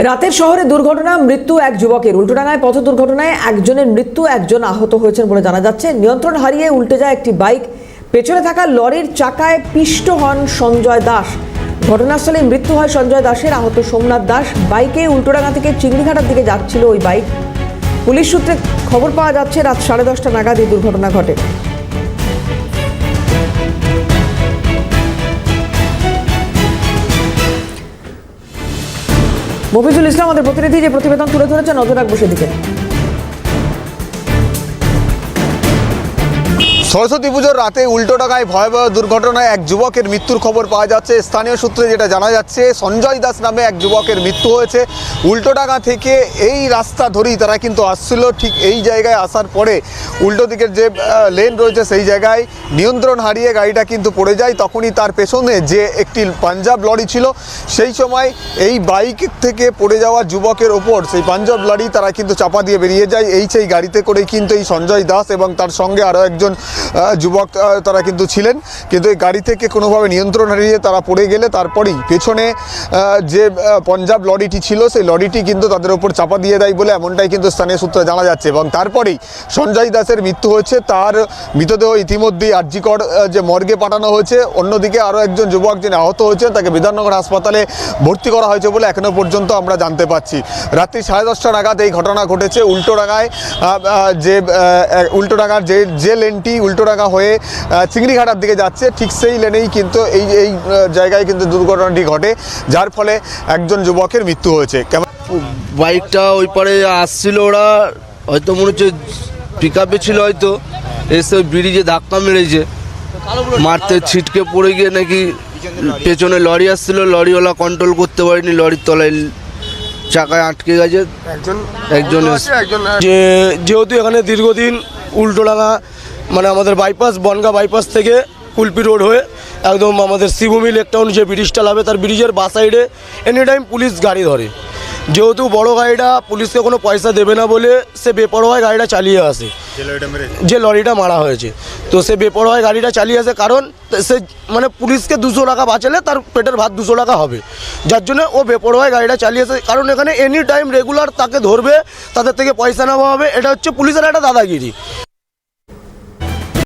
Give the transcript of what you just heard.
রাতের শহরে দুর্ঘটনা, মৃত্যু এক যুবকের। উল্টোডাঙায় পথ দুর্ঘটনায় একজনের মৃত্যু, একজন আহত হয়েছেন বলে জানা যাচ্ছে। নিয়ন্ত্রণ হারিয়ে উল্টে যায় একটি বাইক। পেছনে থাকা লরির চাকায় পিষ্ট হন সঞ্জয় দাস। ঘটনাস্থলে মৃত্যু হয় সঞ্জয় দাসের, আহত সোমনাথ দাস। বাইকে উল্টোডাঙা থেকে চিংড়িঘাটার দিকে যাচ্ছিল ওই বাইক। পুলিশ সূত্রে খবর পাওয়া যাচ্ছে রাত 10:30 নাগাদ এই দুর্ঘটনা ঘটে। মফিজুল ইসলাম আমাদের প্রতিনিধি যে প্রতিবেদন তুলে ধরেছে, নজর রাখবো সেদিকে। সরস্বতী পুজোর রাতে উল্টোডাঙায় ভয়াবহ দুর্ঘটনায় এক যুবকের মৃত্যুর খবর পাওয়া যাচ্ছে। স্থানীয় সূত্রে যেটা জানা যাচ্ছে, সঞ্জয় দাস নামে এক যুবকের মৃত্যু হয়েছে। উল্টোডাঙা থেকে এই রাস্তা ধরেই তারা কিন্তু আসছিল। ঠিক এই জায়গায় আসার পরে উল্টো দিকের যে লেন রয়েছে সেই জায়গায় নিয়ন্ত্রণ হারিয়ে গাড়িটা কিন্তু পড়ে যায়। তখনই তার পেছনে যে একটি পাঞ্জাব লরি ছিল, সেই সময় এই বাইক থেকে পড়ে যাওয়া যুবকের ওপর সেই পাঞ্জাব লরি তারা কিন্তু চাপা দিয়ে বেরিয়ে যায়। সেই গাড়িতে করে কিন্তু এই সঞ্জয় দাস এবং তার সঙ্গে আরও একজন যুবক তারা কিন্তু ছিলেন। কিন্তু এই গাড়ি থেকে কোনোভাবে নিয়ন্ত্রণ হারিয়ে তারা পড়ে গেলে তারপরেই পেছনে যে পাঞ্জাব লরিটি ছিল সেই লরিটি কিন্তু তাদের ওপর চাপা দিয়ে দেয় বলে এমনটাই কিন্তু স্থানীয় সূত্রে জানা যাচ্ছে। এবং তারপরেই সঞ্জয় দাসের মৃত্যু হয়েছে। তার মৃতদেহ ইতিমধ্যেই আরজিকর যে মর্গে পাঠানো হয়েছে। অন্যদিকে আরও একজন যুবক যিনি আহত হয়েছেন তাকে বিধাননগর হাসপাতালে ভর্তি করা হয়েছে বলে এখনও পর্যন্ত আমরা জানতে পারছি। রাত্রি 10:30 নাগাদ এই ঘটনা ঘটেছে। উল্টোডাঙায় উল্টোডাঙার যে লেনটি উল্টোডাঙা হয়ে চিংড়িঘাটার দিকে যাচ্ছে, ঠিক সেই লেনেই কিন্তু এই জায়গায় কিন্তু দুর্ঘটনাটি ঘটে, যার ফলে একজন যুবকের মৃত্যু হয়েছে। বাইকটা ওই পারে আসছিল, ওরা হয়তো মনে হচ্ছে পিকআপে ছিল, হয়তো এসে ব্রিজে ধাক্কা মেরেছে, মারতে ছিটকে পড়ে গিয়ে নাকি পেছনে লরি আসছিল, লরিওয়ালা কন্ট্রোল করতে পারেনি, লরির তলায় চাকায় আটকে গেছে একজন। যেহেতু এখানে দীর্ঘদিন উল্টোডাঙা মানে আমাদের বাইপাস, বনগাঁ বাইপাস থেকে কুলপি রোড হয়ে একদম আমাদের শিবভূমি লেক টাউন যে ব্রিজটা লাগবে তার ব্রিজের বা সাইডে এনি টাইম পুলিশ গাড়ি ধরে। যেহেতু বড় গাড়িটা পুলিশকে কোনো পয়সা দেবে না বলে সে বেপরোয়ায় গাড়িটা চালিয়ে আসে, যে লরিটা মারা হয়েছে। তো সে বেপরোয়ায় গাড়িটা চালিয়ে আসে, কারণ সে মানে পুলিশকে 200 টাকা বাঁচালে তার পেটের ভাত 200 টাকা হবে, যার জন্য ও বেপরোয়ায় গাড়িটা চালিয়ে আসে। কারণ এখানে এনি টাইম রেগুলার তাকে ধরবে, তাদের থেকে পয়সা নেওয়া হবে। এটা হচ্ছে পুলিশের একটা দাদাগিরি।